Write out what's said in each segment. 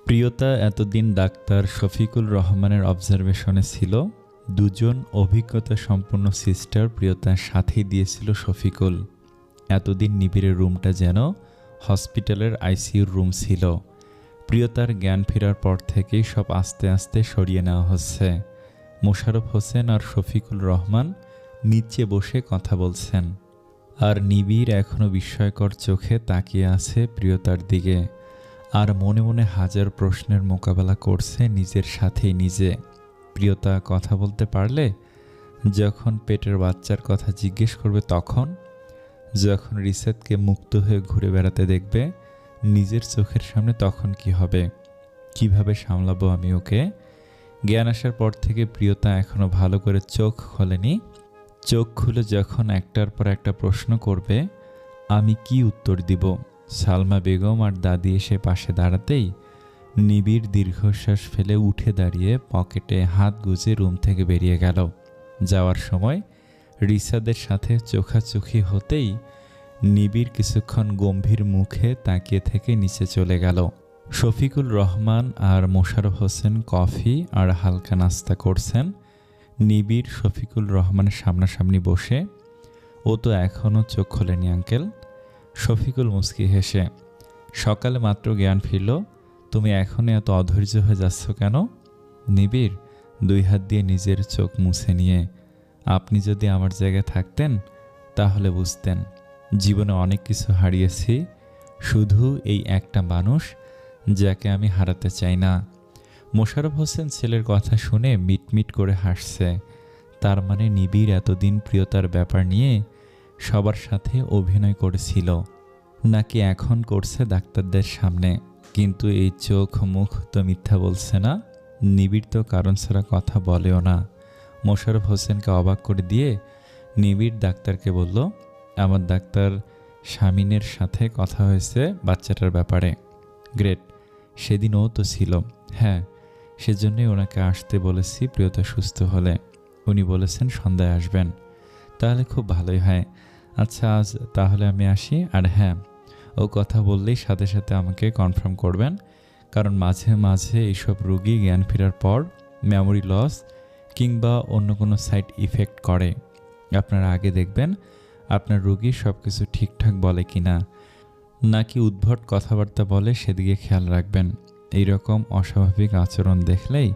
প্রিয়তা এতদিন ডাক্তার শফিকুল রহমানের অবজারভেশনে ছিল। দুজন অভিজ্ঞতা সম্পন্ন সিস্টার প্রিয়তার সাথেই দিয়েছিল শফিকুল। এতদিন নিবিড়ের রুমটা যেন হসপিটালের আইসিইউর রুম ছিল। প্রিয়তার জ্ঞান ফেরার পর থেকেই সব আস্তে আস্তে সরিয়ে নেওয়া হচ্ছে। মোশাররফ হোসেন আর শফিকুল রহমান নিচে বসে কথা বলছেন, আর নিবিড় এখনও বিস্ময়কর চোখে তাকিয়ে আছে প্রিয়তার দিকে, আর মনে মনে হাজার প্রশ্নের মোকাবেলা করছে নিজের সাথেই নিজে। প্রিয়তা কথা বলতে পারলে? যখন পেটের বাচ্চার কথা জিজ্ঞেস করবে তখন? যখন রিসেতকে মুক্ত হয়ে ঘুরে বেড়াতে দেখবে নিজের চোখের সামনে তখন কি হবে? কিভাবে সামলাবো আমি ওকে? জ্ঞান আসার পর থেকে প্রিয়তা এখনও ভালো করে চোখ খোলেনি। চোখ খুলে যখন একটার পর একটা প্রশ্ন করবে, আমি কি উত্তর দিব? সালমা বেগম আর দাদি এসে পাশে দাঁড়াতেই নিবিড় দীর্ঘশ্বাস ফেলে উঠে দাঁড়িয়ে পকেটে হাত গুজে রুম থেকে বেরিয়ে গেল। যাওয়ার সময় রিসাদের সাথে চোখাচোখি হতেই নিবিড় কিছুক্ষণ গম্ভীর মুখে তাকিয়ে থেকে নিচে চলে গেল। শফিকুল রহমান আর মোশাররফ হোসেন কফি আর হালকা নাস্তা করছেন। নিবিড় শফিকুল রহমানের সামনাসামনি বসে, ও তো এখনও চোখ খোলেনি আঙ্কেল। শফিকুল মুচকি হেসে, সকালে মাত্র জ্ঞান ফিরল, তুমি এখনই এত অধৈর্য হয়ে যাচ্ছ কেন? নিবিড় দুই হাত দিয়ে নিজের চোখ মুছে নিয়ে, আপনি যদি আমার জায়গায় থাকতেন তাহলে বুঝতেন, জীবনে অনেক কিছু হারিয়েছি, শুধু এই একটা মানুষ যাকে আমি হারাতে চাই না। মোশাররফ হোসেন ছেলের কথা শুনে মিটমিট করে হাসছে। তার মানে নিবিড় এতদিন প্রিয়তার ব্যাপার নিয়ে সবার সাথে অভিনয় করেছিল, নাকি এখন করছে ডাক্তারদের সামনে? কিন্তু এই চোখ মুখ তো মিথ্যা বলছে না। নিবিড় তো কারণ ছাড়া কথা বলেও না। মোশাররফ হোসেনকে অবাক করে দিয়ে নিবিড় ডাক্তারকে বলল, আমার ডাক্তার শামিনের সাথে কথা হয়েছে বাচ্চাটার ব্যাপারে। গ্রেট, সেদিন ও তো ছিল। হ্যাঁ, সেজন্যই ওনাকে আসতে বলেছি প্রিয়তা সুস্থ হলে। উনি বলেছেন সন্ধ্যায় আসবেন। তাহলে খুব ভালোই হয়। আচ্ছা, আজ তাহলে আমি আসি। আর হ্যাঁ, ও কথা বললেই সাথে সাথে আমাকে কনফার্ম করবেন, কারণ মাঝে মাঝে এইসব রোগী জ্ঞান ফেরার পর মেমোরি লস কিংবা অন্য কোনো সাইড ইফেক্ট করে। আপনারা আগে দেখবেন আপনার রোগী সব কিছু ঠিকঠাক বলে কি না, নাকি উদ্ভট কথাবার্তা বলে সেদিকে খেয়াল রাখবেন। এই রকম অস্বাভাবিক আচরণ দেখলেই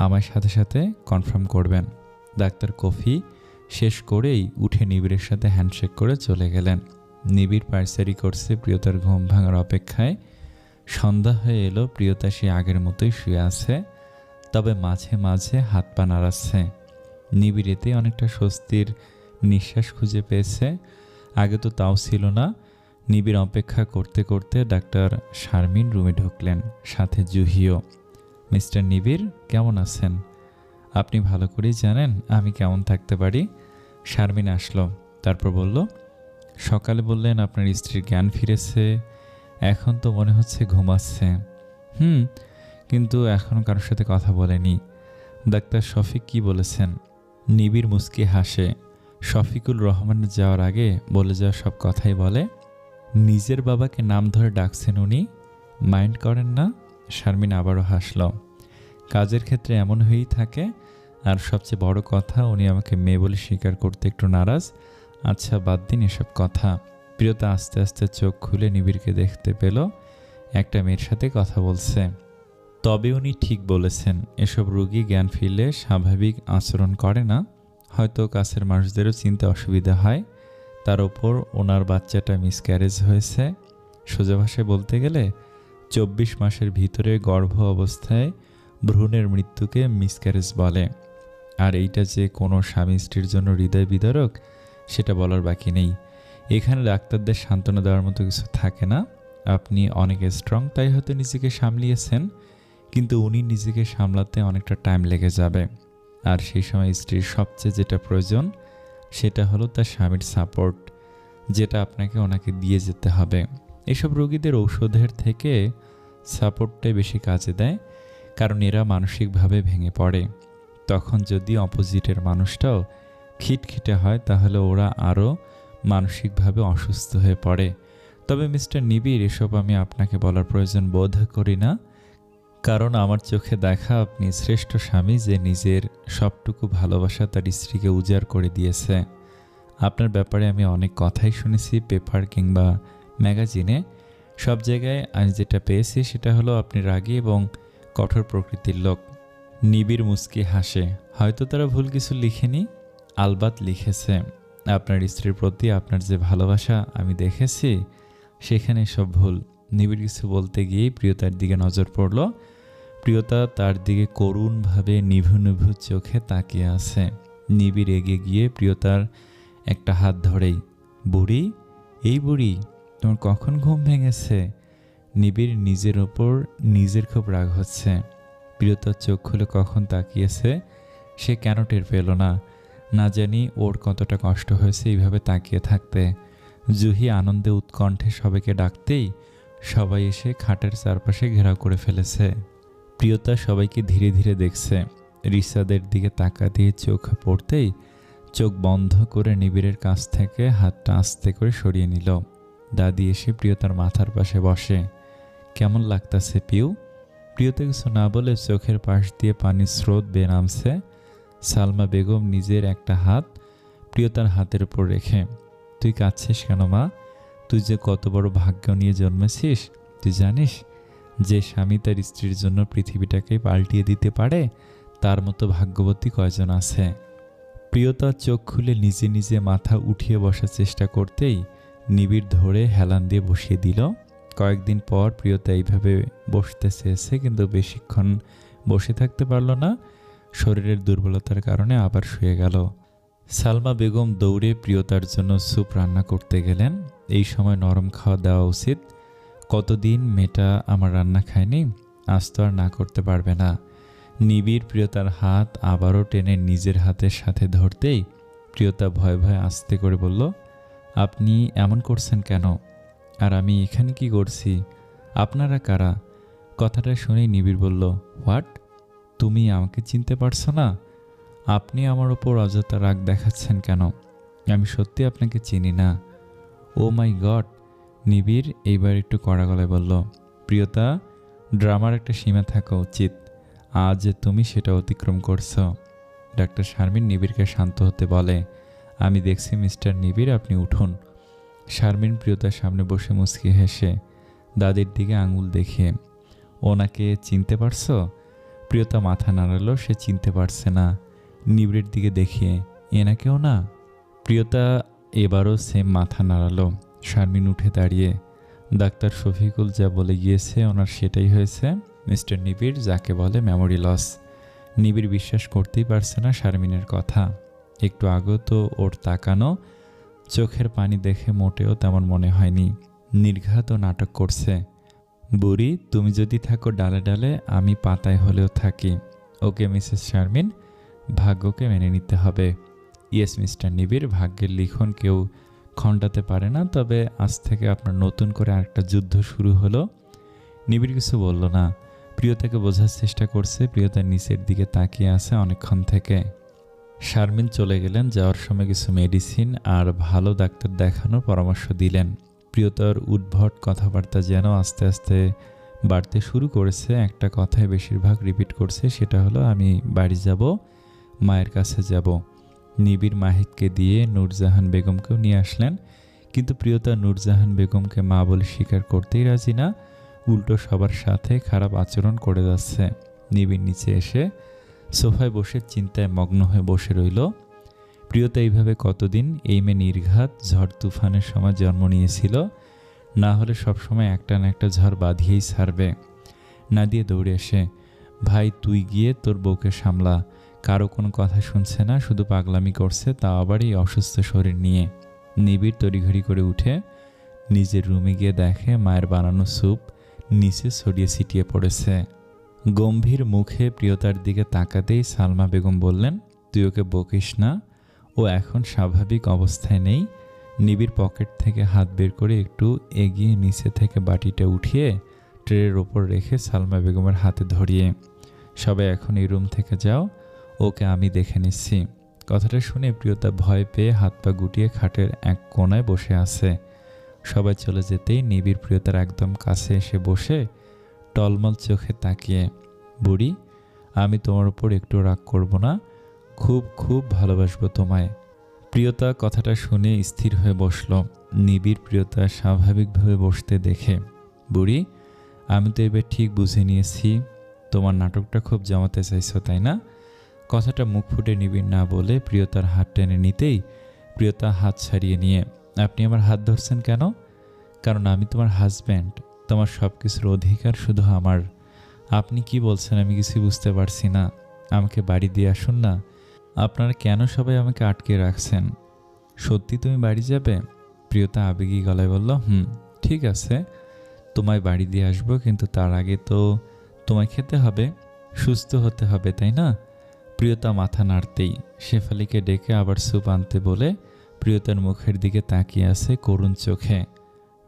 আমার সাথে সাথে কনফার্ম করবেন। ডাক্তার কফি শেষ করেই উঠে নিবিড়ের সাথে হ্যান্ডশেক করে চলে গেলেন। নিবিড় পায়চারি করছে প্রিয়তার ঘুম ভাঙার অপেক্ষায়। সন্ধ্যা হয়ে এলো, প্রিয়তা সে আগের মতোই শুয়ে আছে, তবে মাঝে মাঝে হাত পা নাড়াচ্ছে। নিবিড় এতে অনেকটা স্বস্তির নিঃশ্বাস খুঁজে পেয়েছে। আগে তো তাও ছিল না। নিবিড় অপেক্ষা করতে করতে ডাক্তার শারমিন রুমে ঢুকলেন, সাথে জুহিও। মিস্টার নিবিড়, কেমন আছেন? আপনি ভালো করেই জানেন আমি কেমন থাকতে পারি। শারমিন আসলো, তারপর বলল, সকালে বললেন আপনার স্ত্রীর জ্ঞান ফিরেছে, এখন তো মনে হচ্ছে ঘুমাচ্ছে। কিন্তু এখনও কারোর সাথে কথা বলেনি। ডাক্তার শফিক কি বলেছেন? নিবিড় মুচকি হাসে। শফিকুল রহমানের যাওয়ার আগে বলে যাওয়া সব কথাই বলে। নিজের বাবাকে নাম ধরে ডাকছেন উনি, মাইন্ড করেন না? শারমিন আবারও হাসল। কাজের ক্ষেত্রে এমন হয়েই থাকে, আর সবচেয়ে বড় কথা উনি আমাকে মেয়ে বলে স্বীকার করতে একটু নারাজ। আচ্ছা, বাদ দিন এসব কথা। প্রিয়তা আস্তে আস্তে চোখ খুলে নিবিড়কে দেখতে পেল একটা মেয়ের সাথে কথা বলছে। তবে উনি ঠিক বলেছেন, এসব রোগী জ্ঞান ফিরলে স্বাভাবিক আচরণ করে না। হয়তো কাছের মানুষদেরও চিনতে অসুবিধা হয়। তার ওপর ওনার বাচ্চাটা মিসক্যারেজ হয়েছে। সোজা ভাষায় বলতে গেলে 24 মাসের ভিতরে গর্ভ অবস্থায় ভ্রূণের মৃত্যুকে মিসক্যারেজ বলে। আর এইটা যে কোনো স্বামী স্ত্রীর জন্য হৃদয় বিদারক সেটা বলার বাকি নেই। এখানে ডাক্তারদের সান্ত্বনা দেওয়ার মতো কিছু থাকে না। আপনি অনেক স্ট্রং, তাই হয়তো নিজেকে সামলিয়েছেন, কিন্তু উনি নিজেকে সামলাতে অনেকটা টাইম লেগে যাবে। আর সেই সময় স্ত্রীর সবচেয়ে যেটা প্রয়োজন সেটা হলো তার স্বামীর সাপোর্ট, যেটা আপনাকে ওনাকে দিয়ে যেতে হবে। এসব রোগীদের ঔষধের থেকে সাপোর্টটাই বেশি কাজে দেয়, কারণ এরা মানসিকভাবে ভেঙে পড়ে। তখন যদি অপোজিটের মানুষটাও খিটখিটে হয় তাহলে ওরা আরও মানসিকভাবে অসুস্থ হয়ে পড়ে। তবে মিস্টার নিবিড়, এসব আমি আপনাকে বলার প্রয়োজন বোধ করি না, কারণ আমার চোখে দেখা আপনি শ্রেষ্ঠ স্বামী, যে নিজের সবটুকু ভালোবাসা তার স্ত্রীকে উজাড় করে দিয়েছে। আপনার ব্যাপারে আমি অনেক কথাই শুনেছি, পেপার কিংবা ম্যাগাজিনে। সব জায়গায় আমি যেটা পেয়েছি সেটা হলো আপনি রাগী এবং কঠোর প্রকৃতির লোক। নিবিড় মুচকি হাসে। হয়তো তারা ভুল কিছু লিখেনি, আলবাত লিখেছে। আপনার স্ত্রীর প্রতি আপনার যে ভালোবাসা আমি দেখেছি, সেখানে সব ভুল। নিবিড় কিছু বলতে গিয়েই প্রিয়তার দিকে নজর পড়ল। প্রিয়তা তার দিকে করুণভাবে নিভু নিভু চোখে তাকিয়ে আছে। নিবিড় এগিয়ে গিয়ে প্রিয়তার একটা হাত ধরেই, বুড়ি, এই বুড়ি, তোমার কখন ঘুম ভেঙেছে? নিবিড় নিজের ওপর নিজের খুব রাগ হচ্ছে। প্রিয়তার চোখ খুলে কখন তাকিয়েছে সে কেন টের পেল না। না জানি ওর কতটা কষ্ট হয়েছে এইভাবে তাকিয়ে থাকতে। জুহি আনন্দে উৎকণ্ঠে সবাইকে ডাকতেই সবাই এসে খাটের চারপাশে ঘেরাও করে ফেলেছে। প্রিয়তা সবাইকে ধীরে ধীরে দেখছে। রিসাদের দিকে তাকা দিয়ে চোখ পড়তেই চোখ বন্ধ করে নিবিড়ের কাছ থেকে হাতটা আস্তে করে সরিয়ে নিল। দাদি এসে প্রিয়তার মাথার পাশে বসে। কেমন লাগতাছে পিউ? প্রিয়তা কিছু না বলে চোখের পাশ দিয়ে পানির স্রোত বেয়ে নামছে। সালমা বেগম নিজের একটা হাত প্রিয়তার হাতের উপর রেখে, তুই কাঁদছিস কেন মা? তুই যে কত বড় ভাগ্য নিয়ে জন্মেছিস। তুই জানিস যে স্বামী তার স্ত্রীর জন্য পৃথিবীটাকে পাল্টিয়ে দিতে পারে, তার মতো ভাগ্যবতী কয়জন আছে? প্রিয়তার চোখ খুলে নিজে নিজে মাথা উঠিয়ে বসার চেষ্টা করতেই নিবিড় ধরে হেলান দিয়ে বসিয়ে দিল। কয়েকদিন পর প্রিয়তা এইভাবে বসতে চেয়েছে, কিন্তু বেশিক্ষণ বসে থাকতে পারল না। শরীরের দুর্বলতার কারণে আবার শুয়ে গেল। সালমা বেগম দৌড়ে প্রিয়তার জন্য স্যুপ রান্না করতে গেলেন। এই সময় নরম খাওয়া দেওয়া উচিত। কতদিন মেয়েটা আমার রান্না খায়নি, আজ তো আর না করতে পারবে না। নিবিড় প্রিয়তার হাত আবারও টেনে নিজের হাতের সাথে ধরতেই প্রিয়তা ভয়ে ভয়ে আস্তে করে বলল, আপনি এমন করছেন কেন? আর আমি এখানে কি করছি? আপনারা কারা? কথাটা শুনেই নিবিড় বলল, হোয়াট? তুমি আমাকে চিনতে পারছো না? আপনি আমার ওপর অযথা রাগ দেখাচ্ছেন কেন? আমি সত্যি আপনাকে চিনি না। ও মাই গড! নিবিড় এইবার একটু কড়া গলায় বলল, প্রিয়তা, ড্রামার একটা সীমা থাকা উচিত। আজ তুমি সেটা অতিক্রম করছো। ডাক্তার শারমিন নিবিড়কে শান্ত হতে বলে। আমি দেখছি মিস্টার নিবিড়, আপনি উঠুন। শারমিন প্রিয়তার সামনে বসে মুচকি হেসে দাদির দিকে আঙুল দেখিয়ে, ওনাকে চিনতে পারছো? প্রিয়তা মাথা নাড়ালো, সে চিনতে পারছে না। নিবিড়ের দিকে দেখিয়ে, এনাকেও না? প্রিয়তা এবারও সেম মাথা নাড়ালো। শারমিন উঠে দাঁড়িয়ে, ডাক্তার শফিকুল যা বলে গিয়েছে ওনার সেটাই হয়েছে। মিস্টার নিবিড়, যাকে বলে মেমোরি লস। নিবিড় বিশ্বাস করতেই পারছে না শারমিনের কথা। একটু আগেও তো ওর তাকানো চোখের পানি দেখে মোটেও তেমন মনে হয়নি। নির্ঘাত নাটক করছে। বুড়ি, তুমি যদি থাকো ডালে ডালে, আমি পাতায় হলেও থাকি। ওকে মিসেস শারমিন, ভাগ্যকে মেনে নিতে হবে। ইয়েস মিস্টার নিবিড়, ভাগ্যের লিখন কেউ খণ্ডাতে পারে না। তবে আজ থেকে আপনার নতুন করে আরেকটা যুদ্ধ শুরু হলো। নিবিড় কিছু বলল না। প্রিয়তাকে বোঝার চেষ্টা করছে। প্রিয়তার নিচের দিকে তাকিয়ে আছে অনেকক্ষণ থেকে। শারমিন চলে গেলেন। যাওয়ার সময় কিছু মেডিসিন আর ভালো ডাক্তার দেখানোর পরামর্শ দিলেন। প্রিয়তার উদ্ভট কথাবার্তা যেন আস্তে আস্তে বাড়তে শুরু করেছে। একটা কথাই বেশিরভাগ রিপিট করছে, সেটা হলো আমি বাড়ি যাব, মায়ের কাছে যাব। নিবিড় মাহিদকে দিয়ে নূরজাহান বেগমকেও নিয়ে আসলেন, কিন্তু প্রিয়তা নূরজাহান বেগমকে মা বলে স্বীকার করতেই রাজি না। উল্টো সবার সাথে খারাপ আচরণ করে যাচ্ছে। নিবিড় নিচে এসে সোফায় বসে চিন্তায় মগ্ন হয়ে বসে রইল। প্রিয়তা এইভাবে কতদিন? এই মেয়ে নির্ঘাত ঝড় তুফানের সময় জন্ম নিয়েছিল, না হলে সবসময় একটা না একটা ঝড় বাঁধিয়েই ছাড়বে। না দিয়ে দৌড়ে এসে, ভাই তুই গিয়ে তোর বউকে সামলা, কারো কোনো কথা শুনছে না, শুধু পাগলামি করছে, তাও আবার এই অসুস্থ শরীর নিয়ে। নিবিড় তড়িঘড়ি করে উঠে নিজের রুমে গিয়ে দেখে মায়ের বানানো স্যুপ নিচে ছড়িয়ে ছিটিয়ে পড়েছে। গম্ভীর মুখে প্রিয়তার দিকে তাকাতেই সালমা বেগম বললেন, তুই ওকে বকিস না, ও এখন স্বাভাবিক অবস্থায় নেই। নিবিড় পকেট থেকে হাত বের করে একটু এগিয়ে নিচে থেকে বাটিটা উঠিয়ে ট্রের ওপর রেখে সালমা বেগমের হাতে ধরিয়ে, সবাই এখন এই রুম থেকে যাও, ওকে আমি দেখে নিচ্ছি। কথাটা শুনে প্রিয়তা ভয় পেয়ে হাত পা গুটিয়ে খাটের এক কোণায় বসে আছে। সবাই চলে যেতেই নিবিড় প্রিয়তার একদম কাছে এসে বসে টলমল চোখে তাকিয়ে। বুড়ি, আমি তোমার উপর একটু রাগ করব না, খুব খুব ভালোবাসবো তোমায়। প্রিয়তা কথাটা শুনে স্থির হয়ে বসল। নিবিড় প্রিয়তা স্বাভাবিকভাবে বসতে দেখে। বুড়ি, আমি তো এবার ঠিক বুঝে নিয়েছি, তোমার নাটকটা খুব জমাতে চাইছো, তাই না? কথাটা মুখ ফুটে নিবিড় না বলে প্রিয়তার হাত টেনে নিতেই প্রিয়তা হাত ছাড়িয়ে নিয়ে, আপনি আমার হাত ধরছেন কেন? কারণ আমি তোমার হাজব্যান্ড, তোমার সব কিছুর অধিকার শুধু আমার। আপনি কি বলছেন আমি কিছু বুঝতে পারছি না। আমাকে বাড়ি দিয়ে আসুন না। আপনারা কেন সবাই আমাকে আটকে রাখছেন? সত্যি তুমি বাড়ি যাবে? প্রিয়তা আবেগী গলায় বলল, ঠিক আছে, তোমায় বাড়ি দিয়ে আসবো, কিন্তু তার আগে তো তোমায় খেতে হবে, সুস্থ হতে হবে, তাই না? প্রিয়তা মাথা নাড়তেই শেফালিকে ডেকে আবার স্যুপ আনতে বলে প্রিয়তার মুখের দিকে তাকিয়ে আছে করুণ চোখে।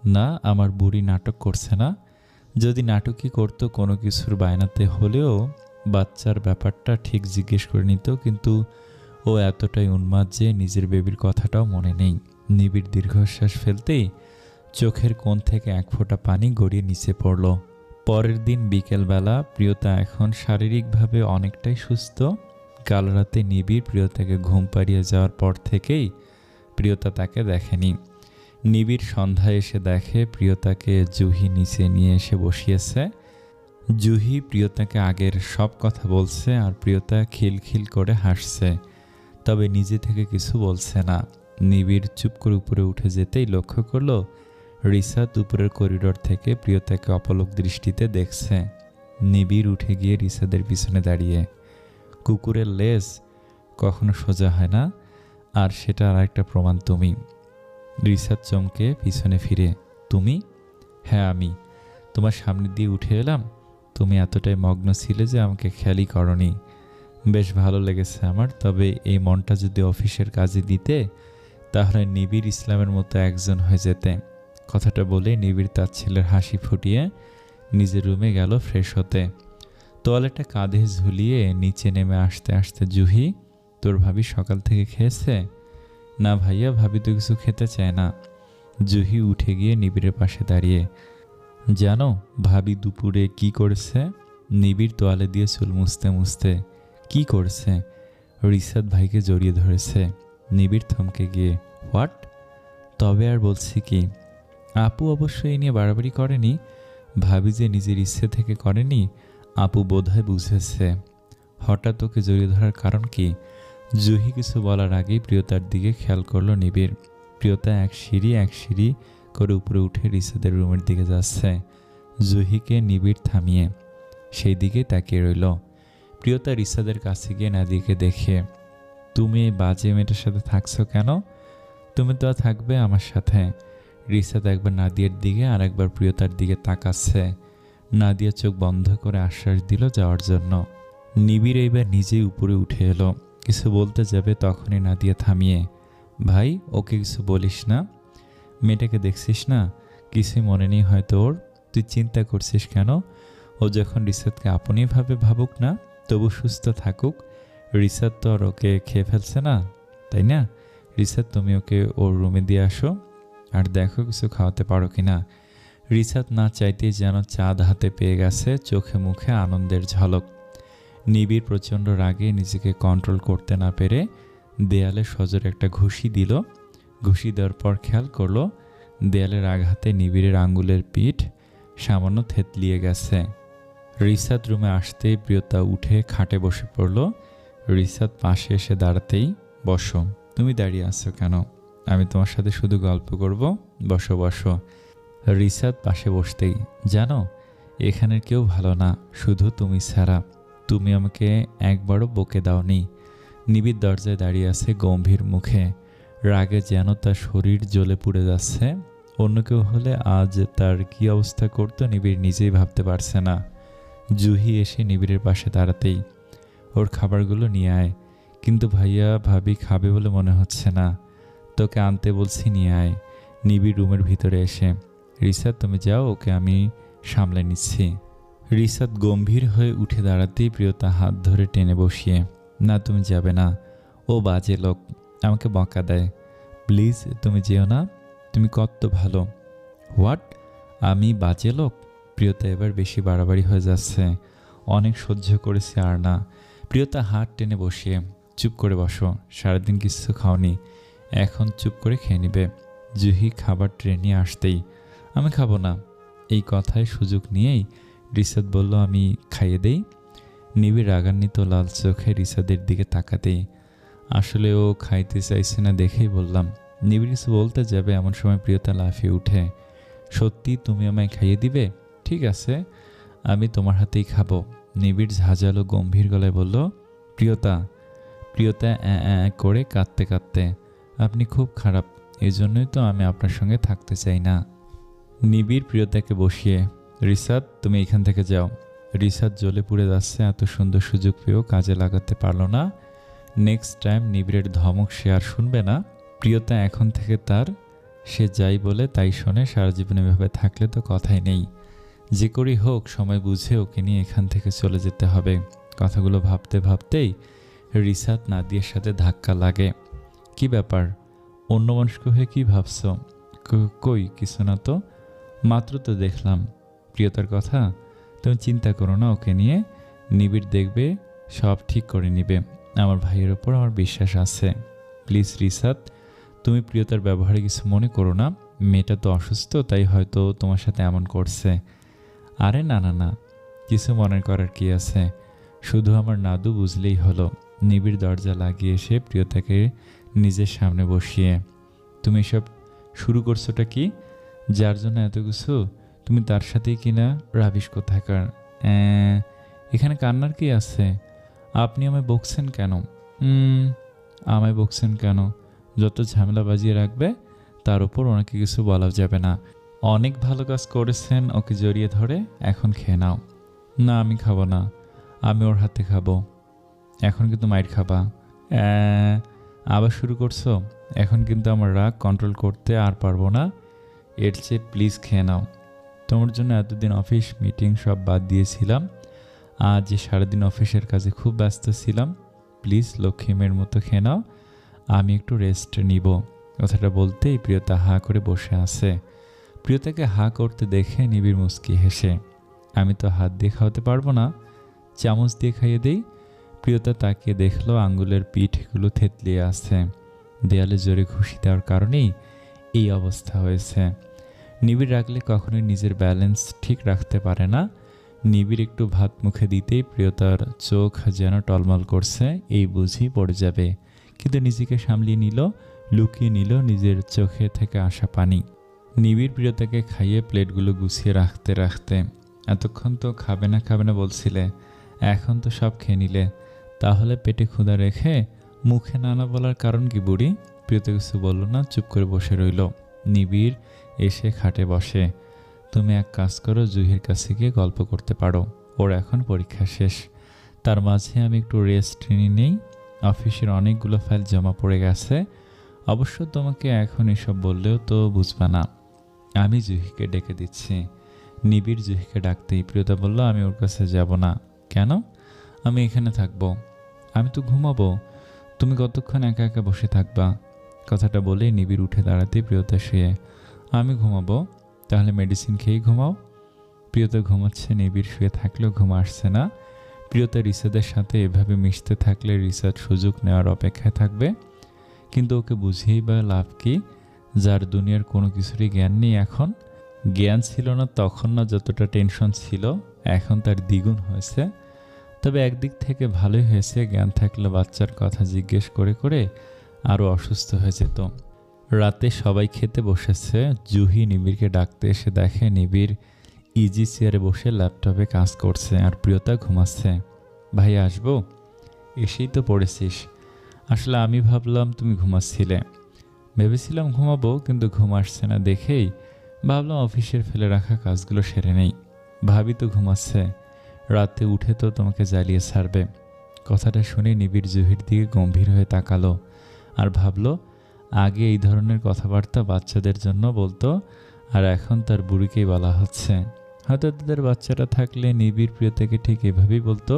না, আমার বুড়ি নাটক করছে না। যদি নাটকই করতো কোনো কিছুর বায়নাতে হলেও বাচ্চার ব্যাপারটা ঠিক জিজ্ঞেস করে নিত, কিন্তু ও এতটাই উন্মাদ যে নিজের বেবির কথাটাও মনে নেই। নিবিড় দীর্ঘশ্বাস ফেলতেই চোখের কোণ থেকে এক ফোঁটা পানি গড়িয়ে নিচে পড়ল। পরের দিন বিকেলবেলা প্রিয়তা এখন শারীরিকভাবে অনেকটাই সুস্থ। কাল রাতে নিবিড় প্রিয়তাকে ঘুম পাড়িয়ে যাওয়ার পর থেকেই প্রিয়তা তাকে দেখেনি। নিবিড় সন্ধ্যায় এসে দেখে প্রিয়তাকে জুহি নিচে নিয়ে এসে বসিয়েছে। জুহি প্রিয়তাকে আগের সব কথা বলছে আর প্রিয়তা খিলখিল করে হাসছে, তবে নিজে থেকে কিছু বলছে না। নিবিড় চুপ করে উপরে উঠে যেতেই লক্ষ্য করলো রিসাত উপরের করিডোর থেকে প্রিয়তাকে অপলক দৃষ্টিতে দেখছে। নিবিড় উঠে গিয়ে রিসাদের পিছনে দাঁড়িয়ে। কুকুরের লেজ কখনো সোজা হয় না, আর সেটা আর একটা প্রমাণ তুমি। রিসাত চমকে পিছনে ফিরে, তুমি? হ্যাঁ আমি। তোমার সামনে দিয়ে উঠে এলাম, তুমি এতটাই মগ্ন ছিলে যে আমাকে খেয়ালই করনি। বেশ ভালো লেগেছে আমার, তবে এই মনটা যদি অফিসের কাজে দিতে তাহলে নিবিড় ইসলামের মতো একজন হয়ে যেতে। কথাটা বলে নিবিড় তার ছেলের হাসি ফুটিয়ে নিজের রুমে গেল ফ্রেশ হতে। তোয়ালেটা কাঁধে ঝুলিয়ে নিচে নেমে আসতে আসতে, জুহি, তোর ভাবি সকাল থেকে খেয়েছে? না ভাইয়া, ভাবি তো কিছু খেতে চায় না। জুহি উঠে গিয়ে নিবিড়ের পাশে দাঁড়িয়ে, জানো ভাবি দুপুরে কি করেছে? নিবিড় তোয়ালে দিয়ে চুল মুছতে মুছতে, কি করেছে? রিসাত ভাইকে জড়িয়ে ধরেছে। নিবিড় থমকে গিয়ে, হোয়াট? তবে আর বলছি কি, আপু অবশ্য এই নিয়ে বাড়াবাড়ি করেনি, ভাবি যে নিজের ইচ্ছে থেকে করেনি, আপু বোধহয় বুঝেছে। হঠাৎ ওকে জড়িয়ে ধরার কারণ কি? জুহি কিছু বলার আগেই প্রিয়তার দিকে খেয়াল করলো নিবিড়। প্রিয়তা এক সিঁড়ি করে উপরে উঠে রিসাদের রুমের দিকে যাচ্ছে। জুহিকে নিবিড় থামিয়ে সেই দিকে তাকিয়ে রইল। প্রিয়তা রিসাদের কাছে গিয়ে নাদিয়াকে দেখে, তুমি এই বাজে মেয়েটার সাথে থাকছো কেন? তুমি তো থাকবে আমার সাথে। রিসাদ একবার নাদিয়ার দিকে আর একবার প্রিয়তার দিকে তাকাচ্ছে। নাদিয়া চোখ বন্ধ করে আশ্বাস দিল যাওয়ার জন্য। নিবিড় এইবার নিজেই উপরে উঠে এলো। কিছু বলতে যাবে তখনই নাদিয়া থামিয়ে, ভাই ওকে কিছু বলিস না, মেয়েটাকে দেখছিস না, কিছুই মনে নেই হয়তো ওর, তুই চিন্তা করছিস কেন? ও যখন রিসাদকে আপনিভাবে ভাবুক না, তবু সুস্থ থাকুক। রিসাদ তো আর ওকে খেয়ে ফেলছে না, তাই না? রিসাদ, তুমি ওকে ওর রুমে দিয়ে আসো আর দেখো কিছু খাওয়াতে পারো কিনা। রিসাদ না চাইতেই যেন চাঁদ হাতে পেয়ে গেছে, চোখে মুখে আনন্দের ঝলক। নিবিড় প্রচণ্ড রাগে নিজেকে কন্ট্রোল করতে না পেরে দেয়ালে সজোরে একটা ঘুষি দিল। ঘুষি দেওয়ার পর খেয়াল করলো দেয়ালের আঘাতে নিবিড়ের আঙ্গুলের পিঠ সামান্য থেতলিয়ে গেছে। রিসাদ রুমে আসতেই প্রিয়তা উঠে খাটে বসে পড়ল। রিসাদ পাশে এসে দাঁড়াতেই, বসো। তুমি দাঁড়িয়ে আছো কেন? আমি তোমার সাথে শুধু গল্প করব, বসো বসো। রিসাদ পাশে বসতেই, জানো এখানের কেউ ভালো না, শুধু তুমি ছাড়া। তুমি আমাকে একবারও বকে দাওনি। নিবিড় দরজায় দাঁড়িয়ে আছে গম্ভীর মুখে, রাগে যেন তার শরীর জ্বলে পুড়ে যাচ্ছে। অন্য কেউ হলে আজ তার কি অবস্থা করতো নিবিড় নিজেই ভাবতে পারছে না। জুহি এসে নিবিড়ের পাশে দাঁড়াতেই, ওর খাবারগুলো নিয়ে আয়। কিন্তু ভাইয়া ভাবি খাবে বলে মনে হচ্ছে না, তোকে আনতে বলছি, নিয়ে আয়। নিবিড় রুমের ভিতরে এসে, রিসাদ তুমি যাও, ওকে আমি সামলে নিচ্ছি। রিসাদ গম্ভীর হয়ে উঠে দাঁড়াতেই প্রিয়তা হাত ধরে টেনে বসিয়ে, না তুমি যাবে না, ও বাজে লোক, আমাকে বকা দেয়। প্লিজ তুমি যেও না, তুমি কত ভালো। হোয়াট? আমি বাজে লোক? প্রিয়তা এবার বেশি বাড়াবাড়ি হয়ে যাচ্ছে, অনেক সহ্য করেছি আর না। প্রিয়তা হাত টেনে বসিয়ে, চুপ করে বসো, সারাদিন কিছু খাওনি, এখন চুপ করে খেয়ে নিবে। জুহি খাবার ট্রে নিয়ে আসতেই, আমি খাবো না। এই কথায় সুযোগ নিয়েই রিসাদ বলল, আমি খাইয়ে দেই। নিবিড় রাগান্বিত লাল চোখে রিসাদের দিকে তাকাতেই, আসলে ও খাইতে চাইছে না দেখেই বললাম। নিবিড় কিছু বলতে যাবে এমন সময় প্রিয়তা লাফিয়ে উঠে, সত্যি তুমি আমায় খাইয়ে দিবে? ঠিক আছে, আমি তোমার হাতেই খাবো। নিবিড় ঝাঁঝালো গম্ভীর গলায় বলল, প্রিয়তা। প্রিয়তা করে কাঁদতে কাঁদতে, আপনি খুব খারাপ, এই জন্যই তো আমি আপনার সঙ্গে থাকতে চাই না। নিবিড় প্রিয়তাকে বসিয়ে, রিসাদ তুমি এখান থেকে যাও। রিসাদ জ্বলে পুড়ে যাচ্ছে, এত সুন্দর সুযোগ পেয়েও কাজে লাগাতে পারলো না। নেক্সট টাইম নিবিড়ের ধমক সে আর শুনবে না। প্রিয়তা এখন থেকে তার, সে যাই বলে তাই শোনে, সারা জীবন এভাবে থাকলে তো কথাই নেই। যে করেই হোক সময় বুঝে ওকে নিয়ে এখান থেকে চলে যেতে হবে। কথাগুলো ভাবতে ভাবতেই রিসাদ নাদিয়ার সাথে ধাক্কা লাগে। কি ব্যাপার, অন্যমনস্ক হয়ে কি ভাবছ? কই কিছু না তো, মাত্র তো দেখলাম। প্রিয়তার কথা তুমি চিন্তা করো না, ওকে নিয়ে নিবিড় দেখবে, সব ঠিক করে নিবে। আমার ভাইয়ের ওপর আমার বিশ্বাস আছে। প্লিজ রিসাদ, তুমি প্রিয়তার ব্যবহারে কিছু মনে করো না, মেয়েটা তো অসুস্থ, তাই হয়তো তোমার সাথে এমন করছে। আরে না না না, কিছু মনে করার কি আছে, শুধু আমার নাদু বুঝলেই হলো। নিবিড় দরজা লাগিয়ে এসে প্রিয়তাকে নিজের সামনে বসিয়ে, তুমি সব শুরু করছোটা কি? যার জন্য এত কিছু, তুমি তার সাথেই কিনা রাবিশ কোথাকার। এখানে কান্নার কি আছে? আপনি আমায় বকছেন কেন? আমায় বকছেন কেন? যত ঝামেলা বাজিয়ে রাখবে তার উপর ওনাকে কিছু বলা যাবে না। অনেক ভালো কাজ করেছেন, ওকে জড়িয়ে ধরে এখন খেয়ে নাও। না আমি খাবো না, আমি ওর হাতে খাবো। এখন কিন্তু মাইর খাবা। আবার শুরু করছো? এখন কিন্তু আমার রাগ কন্ট্রোল করতে আর পারবো না। এর চেয়ে প্লিজ খেয়ে নাও। তোমার জন্য এতদিন অফিস মিটিং সব বাদ দিয়েছিলাম, আজ যে সারাদিন অফিসের কাজে খুব ব্যস্ত ছিলাম। প্লিজ লক্ষ্মীমের মতো খেয়ে নাও, আমি একটু রেস্ট নিব। কথাটা বলতেই প্রিয়তা হাঁ করে বসে আছে। প্রিয়তাকে হাঁ করতে দেখে নিবিড় মুচকি হেসে, আমি তো হাত দিয়ে খাওয়াতে পারবো না, চামচ দিয়ে খাইয়ে দেই। প্রিয়তা তাকিয়ে দেখলো আঙ্গুলের পিঠগুলো থেতলিয়ে আছে। দেয়ালে জোরে ঘুষি দেওয়ার কারণেই এই অবস্থা হয়েছে। নিবিড় রাখলে কখনোই নিজের ব্যালেন্স ঠিক রাখতে পারে না। নিবিড় একটু ভাত মুখে দিতেই প্রিয়তার চোখ যেন টলমল করছে, এই বুঝি পড়ে যাবে। কিন্তু নিজেকে সামলিয়ে নিল, লুকিয়ে নিল নিজের চোখে থেকে আসা পানি। নিবিড় প্রিয়তাকে খাইয়ে প্লেটগুলো গুছিয়ে রাখতে রাখতে, এতক্ষণ তো খাবে না বলছিলে, এখন তো সব খেয়ে নিলে, তাহলে পেটে ক্ষুধা রেখে মুখে নানা বলার কারণ কি বুড়ি? প্রিয়তা কিছু বলল না, চুপ করে বসে রইল। নিবিড় এসে খাটে বসে, তুমি এক কাজ করো, জুহির কাছে গিয়ে গল্প করতে পারো, ওর এখন পরীক্ষা শেষ, তার মাঝে আমি একটু রেস্ট নেই। অফিসের অনেকগুলো ফাইল জমা পড়ে গেছে। অবশ্য তোমাকে এখন এসব বললেও তো বুঝবা না, আমি জুহিকে ডেকে দিচ্ছি। নিবিড় জুহিকে ডাকতেই প্রিয়তা বলল, আমি ওর কাছে যাব না। কেন? আমি এখানে থাকবো। আমি তো ঘুমাবো, তুমি কতক্ষণ একা একা বসে থাকবা? কথাটা বলেই নিবিড় উঠে দাঁড়াতে প্রিয়তা শুয়ে, আমি ঘুমাবো। তাহলে মেডিসিন খেয়েই ঘুমাও। প্রিয়তা ঘুমাচ্ছে, নিবিড় শুয়ে থাকলেও ঘুম আসছে না। প্রিয়তা রিসাদের সাথে এভাবে মিশতে থাকলে রিসাদ সুযোগ নেওয়ার অপেক্ষায় থাকবে, কিন্তু ওকে বুঝেই বা লাভ কি, যার দুনিয়ার কোনো কিছুরই জ্ঞান নেই। এখন জ্ঞান ছিল না তখন, না যতটা টেনশন ছিল এখন তার দ্বিগুণ হয়েছে। তবে একদিক থেকে ভালোই হয়েছে, জ্ঞান থাকলে বাচ্চার কথা জিজ্ঞেস করে করে আরও অসুস্থ হয়ে যেত। রাতে সবাই খেতে বসেছে। জুহি নিবিড়কে ডাকতে এসে দেখে নিবিড় ইজি চেয়ারে বসে ল্যাপটপে কাজ করছে আর প্রিয়তা ঘুমাচ্ছে। ভাই আসবো? এসেই তো পড়েছিস। আসলে আমি ভাবলাম তুমি ঘুমাচ্ছিলে, ভেবেছিলাম ঘুমাবো, কিন্তু ঘুম আসছে না দেখেই ভাবলাম অফিসের ফেলে রাখা কাজগুলো সেরে নেই। ভাবি তো ঘুমাচ্ছে, রাতে উঠে তো তোমাকে জ্বালিয়ে ছাড়বে। কথাটা শুনে নিবিড় জুহির দিকে গম্ভীর হয়ে তাকালো আর ভাবলো, আগে এই ধরনের কথাবার্তা বাচ্চাদের জন্য বলতো, আর এখন তার বুড়িকেই বলা হচ্ছে। হয়তো তাদের বাচ্চারা থাকলে নিবিড় প্রিয়তাকে ঠিক এভাবেই বলতো,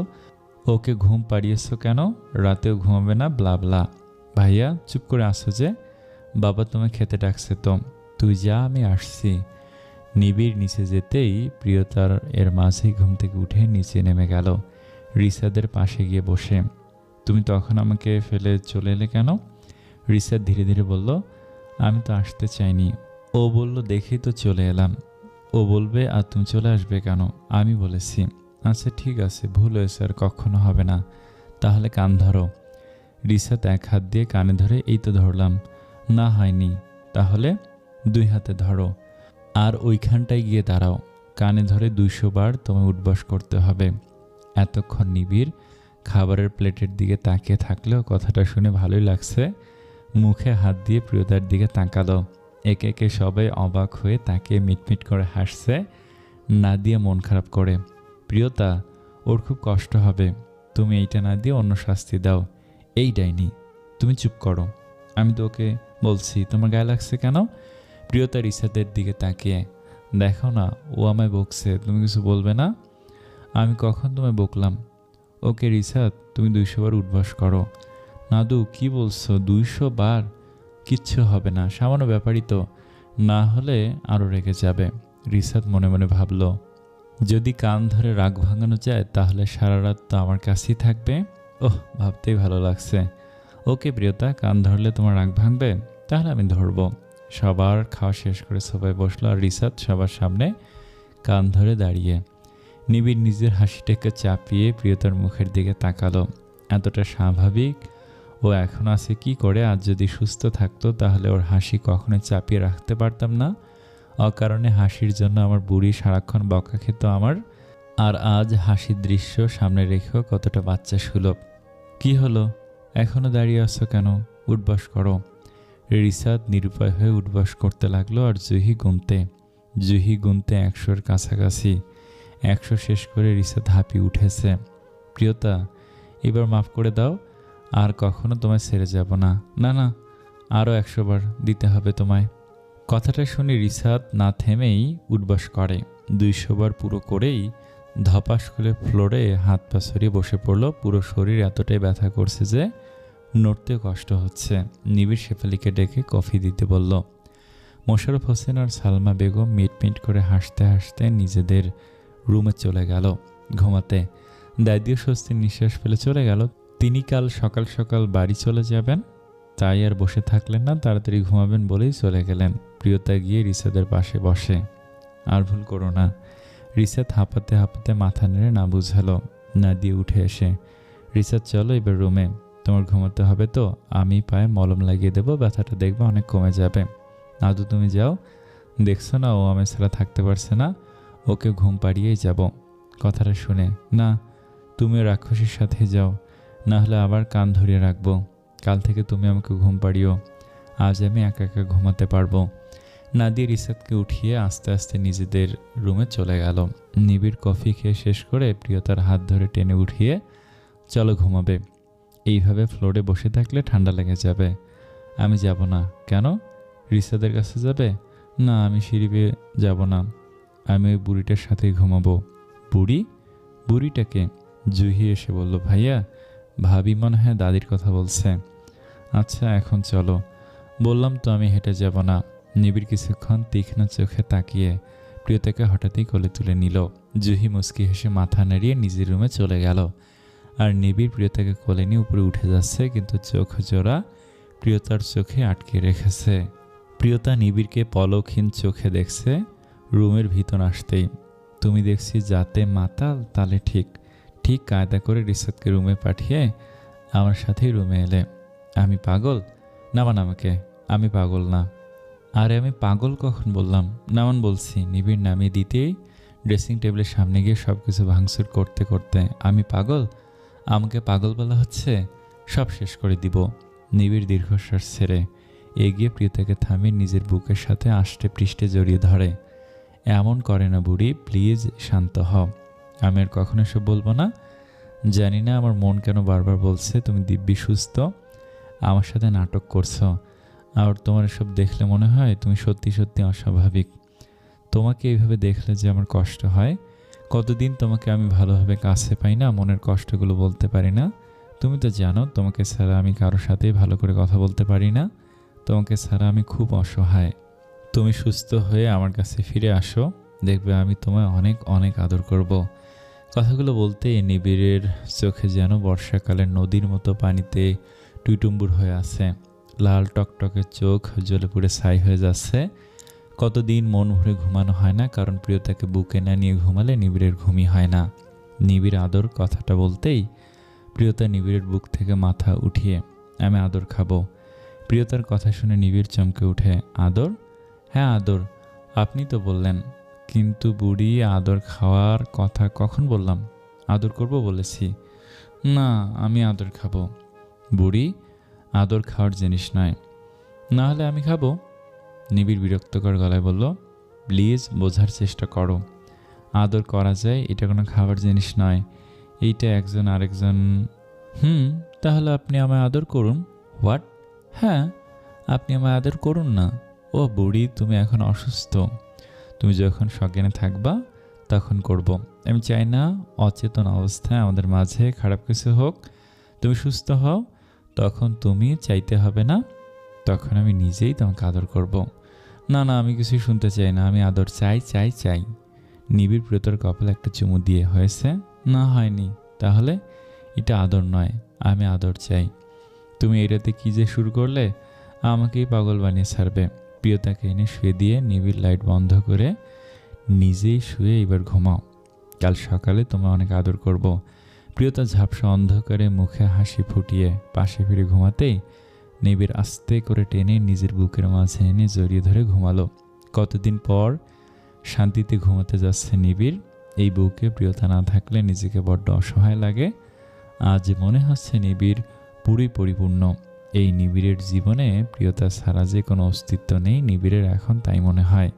ওকে ঘুম পাড়িয়েছ কেন, রাতেও ঘুমাবে না, ব্লা ব্লা। ভাইয়া চুপ করে আসো যে, বাবা তোমায় খেতে ডাকছে তো, তুই যা, আমি আসছি। নিবিড় নিচে যেতেই প্রিয়তার এর মাঝেই ঘুম থেকে উঠে নিচে নেমে গেল। রিসাদের পাশে গিয়ে বসে, তুমি তখন আমাকে ফেলে চলে এলে কেন? রিসাদ ধীরে ধীরে বলল, আমি তো আসতে চাইনি। ও বলল দেখেই তো চলে এলাম। ও বলবে আর তুমি চলে আসবে কেন? আমি বলেছি। আচ্ছা ঠিক আছে, ভুল হয়েছে, আর কখনো হবে না। তাহলে কান ধরো। রিসাদ এক হাত দিয়ে কানে ধরে, এই তো ধরলাম। না হয়নি। তাহলে 2 হাতে ধরো আর ওইখানটায় গিয়ে দাঁড়াও। কানে ধরে 200 বার তোমায় উঠবস করতে হবে। এতক্ষণ নিবিড় খাবারের প্লেটের দিকে তাকিয়ে থাকলেও কথাটা শুনে ভালোই লাগছে। মুখে হাত দিয়ে প্রিয়তার দিকে তাকালো। একে একে সবাই অবাক হয়ে তাকিয়ে মিটমিট করে হাসছে, না দিয়ে মন খারাপ করে। প্রিয়তা, ওর খুব কষ্ট হবে, তুমি এইটা না দিয়ে অন্য শাস্তি দাও। এই ডাইনি, তুমি চুপ করো। আমি তো ওকে বলছি, তোমার গায়ে লাগছে কেন? প্রিয়তা রিসাদের দিকে তাকিয়ে, দেখো না ও আমায় বকছে, তুমি কিছু বলবে না? আমি কখন তোমায় বকলাম? ওকে রিসাদ, তুমি 200 বার উঠবস করো। নাদু কি বলছো? 200 বার? কিচ্ছু হবে না, সামান্য ব্যাপারই তো, না হলে আরও রেগে যাবে। রিসাদ মনে মনে ভাবল, যদি কান ধরে রাগ ভাঙানো যায় তাহলে সারা রাত তো আমার কাছেই থাকবে। ওহ, ভাবতেই ভালো লাগছে। ওকে প্রিয়তা, কান ধরলে তোমার রাগ ভাঙবে? তাহলে আমি ধরবো। সবার খাওয়া শেষ করে সবাই বসলো আর রিসাদ সবার সামনে কান ধরে দাঁড়িয়ে। নিবিড় নিজের হাসিটাকে চাপিয়ে প্রিয়তার মুখের দিকে তাকালো। এতটা স্বাভাবিক ও এখন আছে কি করে? আজ যদি সুস্থ থাকতো তাহলে ওর হাসি কখনোই চাপিয়ে রাখতে পারতাম না। অকারণে হাসির জন্য আমার বুড়ি সারাক্ষণ বকা খেত আমার। আর আজ হাসির দৃশ্য সামনে রেখেও কতটা বাচ্চা সুলভ। কি হলো, এখনো দাঁড়িয়ে আছো কেন? উঠবস করো। রিসাদ নিরুপায় হয়ে উঠবস করতে লাগলো আর জুহি গুনতে 100-এর কাছাকাছি। 100 শেষ করে রিসাদ হাঁপিয়ে উঠেছে। প্রিয়তা, এবার মাফ করে দাও, আর কখনো তোমায় ছেড়ে যাব না। না না, আরও 100 বার দিতে হবে তোমায়। কথাটা শুনে রিসাদ না থেমেই উঠবস করে। 200 বার পুরো করেই ধপাস করে ফ্লোরে হাত পা সরিয়ে বসে পড়ল। পুরো শরীর এতটাই ব্যথা করছে যে নড়তেও কষ্ট হচ্ছে। নিবিড় শেফালিকে ডেকে কফি দিতে বলল। মোশাররফ হোসেন আর সালমা বেগম মিটমিট করে হাসতে হাসতে নিজেদের রুমে চলে গেল ঘুমাতে। দাদিও স্বস্তির নিঃশ্বাস ফেলে চলে গেল। তিনি কাল সকাল সকাল বাড়ি চলে যাবেন, তাই আর বসে থাকলেন না, তাড়াতাড়ি ঘুমাবেন বলেই চলে গেলেন। প্রিয়তা গিয়ে রিসাদের পাশে বসে। আর ভুল করো না। রিসাদ হাঁপাতে হাঁপাতে মাথা নেড়ে না বুঝালো। না দিয়ে উঠে এসে, রিসাদ চলো এবার রুমে, তোমার ঘুমাতে হবে তো, আমি পায়ে মলম লাগিয়ে দেবো, ব্যথাটা দেখবে অনেক কমে যাবে। নাদু তুমি যাও, দেখছো না ও আমি ছাড়া থাকতে পারছে না, ওকে ঘুম পাড়িয়েই যাব। কথাটা শুনে, না তুমিও রাক্ষসীর সাথে যাও, না হলে আবার কান ধরিয়ে রাখবো। কাল থেকে তুমি আমাকে ঘুম পাড়িও, আজ আমি একা একা ঘুমাতে পারবো। নাদিয়া রিসাদকে উঠিয়ে আস্তে আস্তে নিজেদের রুমে চলে গেল। নিবিড় কফি খেয়ে শেষ করে প্রিয়তার হাত ধরে টেনে উঠিয়ে, চলো ঘুমাবে, এইভাবে ফ্লোরে বসে থাকলে ঠান্ডা লেগে যাবে। আমি যাব না। কেন? রিসাদের কাছে যাবে? না, আমি সিঁড়ি বেয়ে যাব না, আমি ওই বুড়িটার সাথেই ঘুমাবো। বুড়ি? বুড়িটাকে? জুহি এসে বলল, ভাইয়া ভাবি মনে হয় দাদির কথা বলছে। আচ্ছা এখন চলো। বললাম তো আমি হেঁটে যাব না। নিবিড় কিছুক্ষণ তীক্ষ্ণ চোখে তাকিয়ে প্রিয়তাকে হঠাৎই কোলে তুলে নিল। জুহি মুচকি হেসে মাথা নাড়িয়ে নিজের রুমে চলে গেল। আর নিবিড় প্রিয়তাকে কোলে নিয়ে উপরে উঠে যাচ্ছে, কিন্তু চোখ জোড়া প্রিয়তার চোখে আটকে রেখেছে। প্রিয়তা নিবিড়কে পলকহীন চোখে দেখছে রুমের ভিতর আসতেই। তুমি দেখছি যাতে মাতাল, তালে ঠিক ঠিক কায়দা করে রিসাদকে রুমে পাঠিয়ে আমার সাথেই রুমে এলে। আমি পাগল? নামান আমাকে, আমি পাগল না। আরে আমি পাগল কখন বললাম? নামান বলছি। নিবিড় নামিয়ে দিতেই ড্রেসিং টেবিলের সামনে গিয়ে সব কিছু ভাঙচুর করতে করতে, আমি পাগল? আমাকে পাগল বলা হচ্ছে? সব শেষ করে দিব। নিবিড় দীর্ঘশ্বাস ছেড়ে এগিয়ে প্রিয়তাকে থামিয়ে নিজের বুকের সাথে আষ্টে পৃষ্ঠে জড়িয়ে ধরে। এমন করে না বুড়ি, প্লিজ শান্ত হও। আমি আর কখনো এসব বলবো না। জানি না আমার মন কেন বারবার বলছে তুমি দিব্যি সুস্থ, আমার সাথে নাটক করছো। আর তোমার এসব দেখলে মনে হয় তুমি সত্যি সত্যি অস্বাভাবিক। তোমাকে এইভাবে দেখলে যে আমার কষ্ট হয়। কতদিন তোমাকে আমি ভালোভাবে কাছে পাই না, মনের কষ্টগুলো বলতে পারি না। তুমি তো জানো তোমাকে ছাড়া আমি কারোর সাথেই ভালো করে কথা বলতে পারি না। তোমাকে ছাড়া আমি খুব অসহায়। তুমি সুস্থ হয়ে আমার কাছে ফিরে আসো, দেখবে আমি তোমায় অনেক অনেক আদর করব। কথাগুলো বলতেই নিবিড়ের চোখে যেন বর্ষাকালের নদীর মতো পানিতে টুইটুম্বুর হয়ে আছে। লাল টকটকে চোখ জ্বলে পুড়ে ছাই হয়ে যাচ্ছে। কতদিন মন ভরে ঘুমানো হয় না, কারণ প্রিয়তাকে বুকে না নিয়ে ঘুমালে নিবিড়ের ঘুমই হয় না। নিবিড় আদর কথাটা বলতেই প্রিয়তা নিবিড়ের বুক থেকে মাথা উঠিয়ে, আমি আদর খাবো। প্রিয়তার কথা শুনে নিবিড় চমকে উঠে, আদর? হ্যাঁ আদর, আপনি তো বললেন। কিন্তু বুড়ি, আদর খাওয়ার কথা কখন বললাম? আদর করব বলেছি। না, আমি আদর খাবো। বুড়ি, আদর খাওয়ার জিনিস নয়। না হলে আমি খাবো। নিবিড় বিরক্তকর গলায় বলল, প্লিজ বোঝার চেষ্টা করো। আদর করা যায়, এটা কোনো খাবার জিনিস নয়। এইটা একজন আরেকজন। তাহলে আপনি আমায় আদর করুন। হোয়াট? হ্যাঁ, আপনি আমায় আদর করুন না। ও বুড়ি, তুমি এখন অসুস্থ। তুমি যখন সজ্ঞানে থাকবা তখন করব। আমি চাই না অচেতন অবস্থায় আমাদের মাঝে খারাপ কিছু হোক। তুমি সুস্থ হও, তখন তুমি চাইতে হবে না, তখন আমি নিজেই তোমাকে আদর করব। না না, আমি কিছুই শুনতে চাই না, আমি আদর চাই চাই চাই। নিবিড় প্রিয়তার কপালে একটা চুমু দিয়ে, হয়েছে? না হয়নি। তাহলে এটা আদর নয়, আমি আদর চাই। তুমি এই রাতে কী যে শুরু করলে, আমাকেই পাগল বানিয়ে ছাড়বে। প্রিয়তাকে এনে শুয়ে দিয়ে নিবিড় লাইট বন্ধ করে নিজেই শুয়ে এবার ঘুমাও। কাল সকালে তোমায় অনেক আদর করব। প্রিয়তা ঝাপসা অন্ধকারে মুখে হাসি ফুটিয়ে পাশে ফিরে ঘুমাতেই নিবিড় আস্তে করে টেনে নিজের বুকের মাঝে এনে জড়িয়ে ধরে ঘুমালো। কতদিন পর শান্তিতে ঘুমাতে যাচ্ছে নিবিড়। এই বুকে প্রিয়তা না থাকলে নিজেকে বড্ড অসহায় লাগে। আজ মনে হচ্ছে নিবিড় পুরোই পরিপূর্ণ। এই নিবিড়ের জীবনে প্রিয়তা ছাড়া যে কোনো অস্তিত্ব নেই, নিবিড়ের এখন তাই মনে হয়।